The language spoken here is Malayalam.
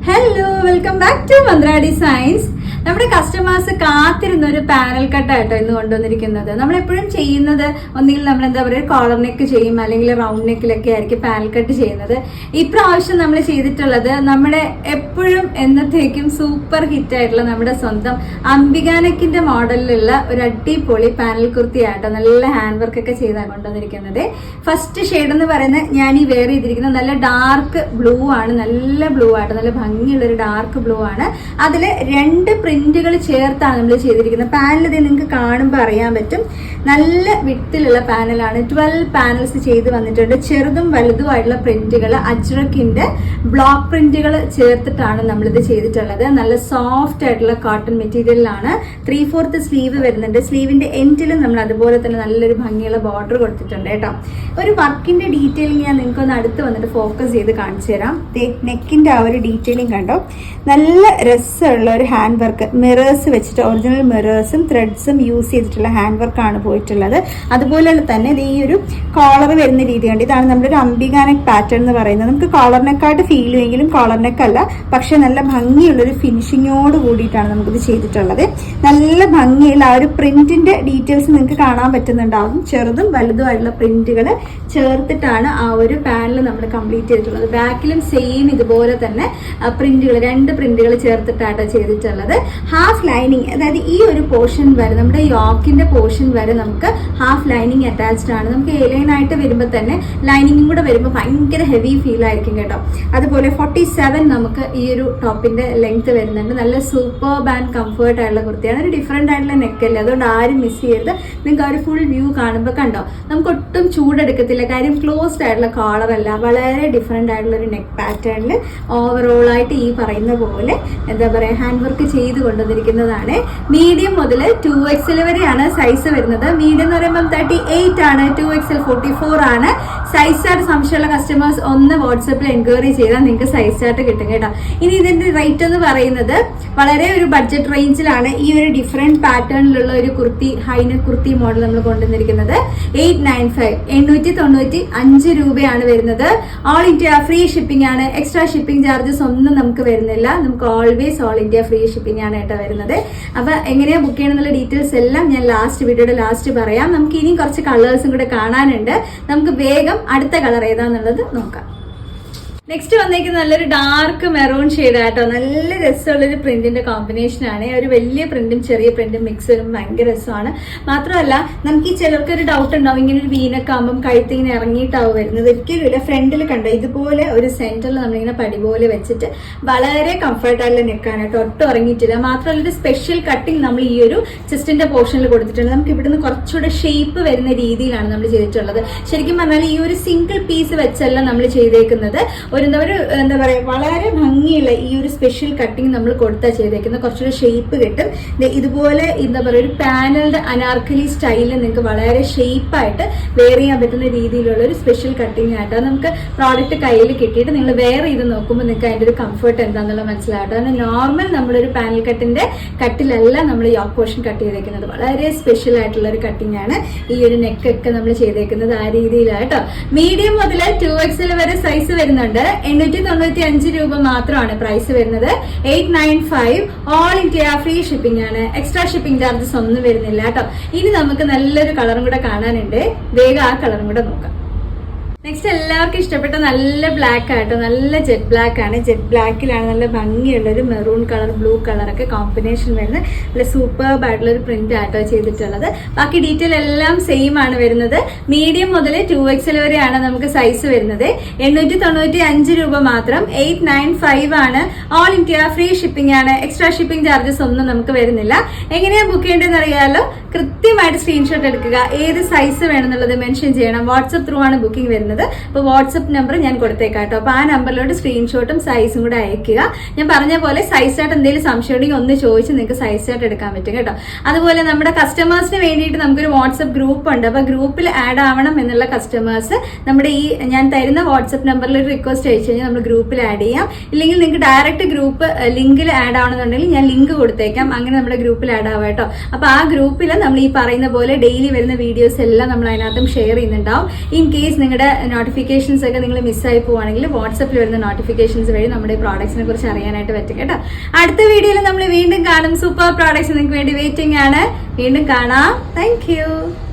Hello, welcome back to Mantra Designs. നമ്മുടെ കസ്റ്റമേഴ്സ് കാത്തിരുന്ന ഒരു പാനൽ കട്ടായിട്ടോ ഇന്ന് കൊണ്ടുവന്നിരിക്കുന്നത്. നമ്മൾ എപ്പോഴും ചെയ്യുന്നത് ഒന്നുകിൽ നമ്മൾ എന്താ പറയുക കോളർ നെക്ക് ചെയ്യും, അല്ലെങ്കിൽ റൗണ്ട് നെക്കിലൊക്കെ ആയിരിക്കും പാനൽ കട്ട് ചെയ്യുന്നത്. ഇപ്രാവശ്യം നമ്മൾ ചെയ്തിട്ടുള്ളത് നമ്മുടെ എപ്പോഴും എന്നത്തേക്കും സൂപ്പർ ഹിറ്റ് ആയിട്ടുള്ള നമ്മുടെ സ്വന്തം അംബികാനെക്കിന്റെ മോഡലിലുള്ള ഒരു അടിപൊളി പാനൽ കുർത്തിയായിട്ടോ നല്ല ഹാൻഡ് വർക്ക് ഒക്കെ ചെയ്താണ് കൊണ്ടുവന്നിരിക്കുന്നത്. ഫസ്റ്റ് ഷെയ്ഡ് എന്ന് പറയുന്നത് ഞാൻ ഈ വെയർ ചെയ്തിരിക്കുന്നത് നല്ല ഡാർക്ക് ബ്ലൂ ആണ്. നല്ല ബ്ലൂ ആയിട്ട് നല്ല ഭംഗിയുള്ള ഒരു ഡാർക്ക് ബ്ലൂ ആണ്. അതിൽ രണ്ട് പ്രിന്റുകൾ ചേർത്താണ് നമ്മൾ ചെയ്തിരിക്കുന്നത്. പാനൽ ഇത് നിങ്ങൾക്ക് കാണുമ്പോൾ അറിയാൻ പറ്റും, നല്ല വിട്ടിലുള്ള പാനലാണ്. 12 പാനൽസ് ചെയ്ത് വന്നിട്ടുണ്ട്. ചെറുതും വലുതുമായിട്ടുള്ള പ്രിന്റുകൾ, അജ്രക്കിന്റെ ബ്ലോക്ക് പ്രിന്റുകൾ ചേർത്തിട്ടാണ് നമ്മളിത് ചെയ്തിട്ടുള്ളത്. നല്ല സോഫ്റ്റ് ആയിട്ടുള്ള കോട്ടൺ മെറ്റീരിയലിലാണ്. 3/4 സ്ലീവ് വരുന്നുണ്ട്. സ്ലീവിന്റെ എൻഡിലും നമ്മൾ അതുപോലെ തന്നെ നല്ലൊരു ഭംഗിയുള്ള ബോർഡർ കൊടുത്തിട്ടുണ്ട് കേട്ടോ. ഒരു വർക്കിന്റെ ഡീറ്റെയിലിംഗ് ഞാൻ നിങ്ങൾക്ക് ഒന്ന് അടുത്ത് വന്നിട്ട് ഫോക്കസ് ചെയ്ത് കാണിച്ചു തരാം. നെക്കിന്റെ ആ ഒരു ഡീറ്റെയിലിംഗ് കണ്ടോ, നല്ല രസമുള്ള ഒരു ഹാൻഡ് വർക്ക്. മിറേഴ്സ് വെച്ചിട്ട് ഒറിജിനൽ മിറേഴ്സും ത്രെഡ്സും യൂസ് ചെയ്തിട്ടുള്ള ഹാൻഡ് വർക്കാണ് പോയിട്ടുള്ളത്. അതുപോലെ തന്നെ ഈ ഒരു കോളർ വരുന്ന രീതി കണ്ട്, ഇതാണ് നമ്മുടെ ഒരു അംബികാനെക്ക് പാറ്റേൺ എന്ന് പറയുന്നത്. നമുക്ക് കോളർ നെക്കായിട്ട് ഫീൽ ചെയ്യുമെങ്കിലും കോളർ നെക്ക് അല്ല, പക്ഷെ നല്ല ഭംഗിയുള്ളൊരു ഫിനിഷിങ്ങോട് കൂടിയിട്ടാണ് നമുക്കിത് ചെയ്തിട്ടുള്ളത്. നല്ല ഭംഗിയുള്ള ആ ഒരു പ്രിന്റിന്റെ ഡീറ്റെയിൽസ് നിങ്ങൾക്ക് കാണാൻ പറ്റുന്നുണ്ടാവും. ചെറുതും വലുതുമായിട്ടുള്ള പ്രിന്റുകൾ ചേർത്തിട്ടാണ് ആ ഒരു പാനൽ നമ്മൾ കംപ്ലീറ്റ് ചെയ്തിട്ടുള്ളത്. ബാക്കിലും സെയിം ഇതുപോലെ തന്നെ പ്രിന്റുകൾ, 2 പ്രിന്റുകൾ ചേർത്തിട്ടാണ് ചെയ്തിട്ടുള്ളത്. ഹാഫ് ലൈനിങ്, അതായത് ഈ ഒരു പോർഷൻ വരെ, നമ്മുടെ യോക്കിന്റെ പോർഷൻ വരെ നമുക്ക് ഹാഫ് ലൈനിങ് അറ്റാച്ച്ഡ് ആണ്. നമുക്ക് എ ലൈൻ ആയിട്ട് വരുമ്പോൾ തന്നെ ലൈനിങ്ങും കൂടെ വരുമ്പോൾ ഭയങ്കര ഹെവി ഫീൽ ആയിരിക്കും കേട്ടോ. അതുപോലെ 47 നമുക്ക് ഈ ഒരു ടോപ്പിന്റെ ലെങ്ത് വരുന്നുണ്ട്. നല്ല സൂപ്പർബ് ആൻഡ് കംഫർട്ട് ആയിട്ടുള്ള കുർത്തിയാണ്. ഒരു ഡിഫറെന്റ് ആയിട്ടുള്ള നെക്കല്ലേ, അതുകൊണ്ട് ആരും മിസ് ചെയ്യരുത്. നിങ്ങൾക്ക് ആ ഒരു ഫുൾ വ്യൂ കാണുമ്പോൾ കണ്ടോ, നമുക്ക് ഒട്ടും ചൂടെടുക്കത്തില്ല. കാര്യം ക്ലോസ്ഡ് ആയിട്ടുള്ള കോളർ അല്ല, വളരെ ഡിഫറെന്റ് ആയിട്ടുള്ള ഒരു നെക്ക് പാറ്റേണിൽ ഓവറോൾ ആയിട്ട് ഈ പറയുന്ന പോലെ എന്താ പറയുക ഹാൻഡ് വർക്ക് ചെയ്ത് കൊണ്ടുവന്നിരിക്കുന്നതാണ്. മീഡിയം മുതൽ 2XL വരെയാണ് സൈസ് വരുന്നത്. മീഡിയം എന്ന് പറയുമ്പോൾ 38 ആണ്, 2XL 44 ആണ്. സൈസ് ചാർട്ട് സംശയമുള്ള കസ്റ്റമേഴ്സ് ഒന്ന് വാട്സാപ്പിൽ എൻക്വയറി ചെയ്താൽ നിങ്ങൾക്ക് സൈസ് ചാർട്ട് കിട്ടും കേട്ടോ. ഇനി ഇതിന്റെ റേറ്റ് എന്ന് പറയുന്നത് വളരെ ഒരു ബഡ്ജറ്റ് റേഞ്ചിലാണ് ഈ ഒരു ഡിഫറെന്റ് പാറ്റേണിലുള്ള ഒരു കുർത്തി, ഹൈനെക്ക് കുർത്തി മോഡൽ നമ്മൾ കൊണ്ടുവന്നിരിക്കുന്നത്. 895 895 രൂപയാണ് വരുന്നത്. ഓൾ ഇന്ത്യ ഫ്രീ ഷിപ്പിംഗ് ആണ്. എക്സ്ട്രാ ഷിപ്പിംഗ് ചാർജസ് ഒന്നും നമുക്ക് വരുന്നില്ല. നമുക്ക് always all India free shipping ആണ് കേട്ടോ വരുന്നത്. അപ്പൊ എങ്ങനെയാ ബുക്ക് ചെയ്യണമെന്നുള്ള ഡീറ്റെയിൽസ് എല്ലാം ഞാൻ വീഡിയോയുടെ ലാസ്റ്റ് പറയാം. നമുക്ക് ഇനിയും കുറച്ച് കളേഴ്സും കൂടെ കാണാനുണ്ട്. നമുക്ക് വേഗം അടുത്ത കളർ ഏതാന്നുള്ളത് നോക്കാം. നെക്സ്റ്റ് വന്നേക്കുന്നത് നല്ലൊരു ഡാർക്ക് മെറൂൺ ഷെയ്ഡ് ആട്ടോ. നല്ല രസമുള്ളൊരു പ്രിന്റിന്റെ കോമ്പിനേഷൻ ആണ്. ഒരു വലിയ പ്രിന്റും ചെറിയ പ്രിന്റും മിക്സ് വരുമ്പോൾ ഭയങ്കര രസമാണ്. മാത്രമല്ല നമുക്ക് ഈ ചിലർക്ക് ഒരു ഡൗട്ട് ഉണ്ടാവും, ഇങ്ങനെ ഒരു വീനൊക്കെ ആകുമ്പോൾ കഴുത്ത് ഇങ്ങനെ ഇറങ്ങിയിട്ടാവും വരുന്നത്. ഒരിക്കലും ഇല്ല. ഫ്രണ്ടിൽ കണ്ടോ, ഇതുപോലെ ഒരു സെന്ററിൽ നമ്മളിങ്ങനെ പടി പോലെ വെച്ചിട്ട് വളരെ കംഫർട്ടായിട്ടുള്ള നെക്കാണ് കേട്ടോ, ഒട്ടും ഇറങ്ങിയിട്ടില്ല. മാത്രമല്ല ഒരു സ്പെഷ്യൽ കട്ടിങ് നമ്മൾ ഈ ഒരു ചെസ്റ്റിന്റെ പോർഷനിൽ കൊടുത്തിട്ടുണ്ട്. നമുക്ക് ഇവിടുന്ന് കുറച്ചുകൂടെ ഷേപ്പ് വരുന്ന രീതിയിലാണ് നമ്മൾ ചെയ്തിട്ടുള്ളത്. ശരിക്കും പറഞ്ഞാൽ ഈ ഒരു സിംഗിൾ പീസ് വെച്ചല്ല നമ്മൾ ചെയ്തേക്കുന്നത്. എന്താ പറയുക വളരെ ഭംഗിയുള്ള ഈ ഒരു സ്പെഷ്യൽ കട്ടിങ് നമ്മൾ കൊടുത്താൽ ചെയ്തേക്കുന്നത്. കുറച്ചുകൂടി ഷേപ്പ് കിട്ടും. ഇതുപോലെ എന്താ പറയുക ഒരു പാനൽഡ് അനാർക്കലി സ്റ്റൈലിൽ നിങ്ങൾക്ക് വളരെ ഷേപ്പായിട്ട് വെയർ ചെയ്യാൻ പറ്റുന്ന രീതിയിലുള്ള ഒരു സ്പെഷ്യൽ കട്ടിങ് ആയിട്ടാണ് നമുക്ക് പ്രോഡക്റ്റ് കയ്യിൽ കിട്ടിയിട്ട് നിങ്ങൾ വെയർ ചെയ്ത് നോക്കുമ്പോൾ നിങ്ങൾക്ക് അതിന്റെ ഒരു കംഫർട്ട് എന്താണെന്നുള്ളത് മനസ്സിലാകട്ടെ. കാരണം നോർമൽ നമ്മളൊരു പാനൽ കട്ടിന്റെ കട്ടിലല്ല നമ്മൾ യോക്ക് പോർഷൻ കട്ട് ചെയ്തേക്കുന്നത്. വളരെ സ്പെഷ്യൽ ആയിട്ടുള്ള ഒരു കട്ടിങ് ആണ് ഈ ഒരു നെക്കൊക്കെ നമ്മൾ ചെയ്തേക്കുന്നത് ആ രീതിയിലാട്ടോ. മീഡിയം മുതൽ 2XL വരെ സൈസ് വരുന്നുണ്ട്. 895 രൂപ മാത്രമാണ് പ്രൈസ് വരുന്നത്. 895 ഓൾ ഇന്ത്യ ഫ്രീ ഷിപ്പിംഗ് ആണ്. എക്സ്ട്രാ ഷിപ്പിംഗ് ചാർജസ് ഒന്നും വരുന്നില്ല കേട്ടോ. ഇനി നമുക്ക് നല്ലൊരു കളറും കൂടെ കാണാനുണ്ട്. വേഗം ആ കളറും കൂടെ നോക്കാം. നെക്സ്റ്റ് എല്ലാവർക്കും ഇഷ്ടപ്പെട്ട നല്ല ബ്ലാക്ക് ആട്ടോ. നല്ല ജെറ്റ് ബ്ലാക്ക് ആണ്. ജെറ്റ് ബ്ലാക്കിലാണ് നല്ല ഭംഗിയുള്ള ഒരു മെറൂൺ കളർ, ബ്ലൂ കളറൊക്കെ കോമ്പിനേഷൻ വരുന്നത്. നല്ല സൂപ്പർബ് ആയിട്ടുള്ള ഒരു പ്രിന്റ് ആട്ടോ ചെയ്തിട്ടുള്ളത്. ബാക്കി ഡീറ്റെയിൽ എല്ലാം സെയിം ആണ് വരുന്നത്. മീഡിയം മുതൽ 2XL വരെയാണ് നമുക്ക് സൈസ് വരുന്നത്. 895 രൂപ മാത്രം. 895 ആണ്. ഓൾ ഇന്ത്യ ഫ്രീ ഷിപ്പിംഗ് ആണ്. എക്സ്ട്രാ ഷിപ്പിംഗ് ചാർജസ് ഒന്നും നമുക്ക് വരുന്നില്ല. എങ്ങനെയാ ബുക്ക് ചെയ്യേണ്ടതെന്ന് അറിയാലോ. കൃത്യമായിട്ട് സ്ക്രീൻഷോട്ട് എടുക്കുക. ഏത് സൈസ് വേണമെന്നുള്ളത് മെൻഷൻ ചെയ്യണം. വാട്സ്ആപ്പ് ത്രൂ ആണ് ബുക്കിംഗ് വരുന്നത്. അപ്പോൾ വാട്സ്ആപ്പ് നമ്പർ ഞാൻ കൊടുത്തേക്കാം കേട്ടോ. അപ്പോൾ ആ നമ്പറിലോട്ട് സ്ക്രീൻഷോട്ടും സൈസും കൂടെ അയക്കുക. ഞാൻ പറഞ്ഞ പോലെ സൈസ് ചാർട്ട് എന്തെങ്കിലും സംശയം ഉണ്ടെങ്കിൽ ഒന്ന് ചോദിച്ച് നിങ്ങൾക്ക് സൈസ് ചാർട്ട് എടുക്കാൻ പറ്റും കേട്ടോ. അതുപോലെ നമ്മുടെ കസ്റ്റമേഴ്സിന് വേണ്ടിയിട്ട് നമുക്കൊരു വാട്സ്ആപ്പ് ഗ്രൂപ്പ് ഉണ്ട്. അപ്പോൾ ഗ്രൂപ്പിൽ ആഡ് ആവണം എന്നുള്ള കസ്റ്റമേഴ്സ് നമ്മുടെ ഈ ഞാൻ തരുന്ന വാട്സ്ആപ്പ് നമ്പറിൽ ഒരു റിക്വസ്റ്റ് അയച്ചു കഴിഞ്ഞാൽ നമ്മൾ ഗ്രൂപ്പിൽ ആഡ് ചെയ്യാം. ഇല്ലെങ്കിൽ നിങ്ങൾക്ക് ഡയറക്റ്റ് ഗ്രൂപ്പ് ലിങ്കിൽ ആഡ് ആവണമെന്നുണ്ടെങ്കിൽ ഞാൻ ലിങ്ക് കൊടുത്തേക്കാം. അങ്ങനെ നമ്മുടെ ഗ്രൂപ്പിൽ ആഡ് ആവാം കേട്ടോ. അപ്പോൾ ആ ഗ്രൂപ്പിൽ നമ്മൾ ഈ പറയുന്ന പോലെ ഡെയിലി വരുന്ന വീഡിയോസ് എല്ലാം നമ്മൾ അതിനകത്തും ഷെയർ ചെയ്യുന്നുണ്ടാവും. ഇൻ കേസ് നിങ്ങളുടെ നോട്ടിഫിക്കേഷൻസ് ഒക്കെ നിങ്ങൾ മിസ്സായി പോവുകയാണെങ്കിൽ വാട്സപ്പിൽ വരുന്ന നോട്ടിഫിക്കേഷൻസ് വഴി നമ്മുടെ പ്രോഡക്ട്സിനെ കുറിച്ച് അറിയാനായിട്ട് പറ്റും കേട്ടോ. അടുത്ത വീഡിയോയിൽ നമ്മൾ വീണ്ടും കാണും. സൂപ്പർ പ്രോഡക്ട്സ് നിങ്ങൾക്ക് വേണ്ടി വെയിറ്റിംഗ് ആണ്. വീണ്ടും കാണാം. താങ്ക്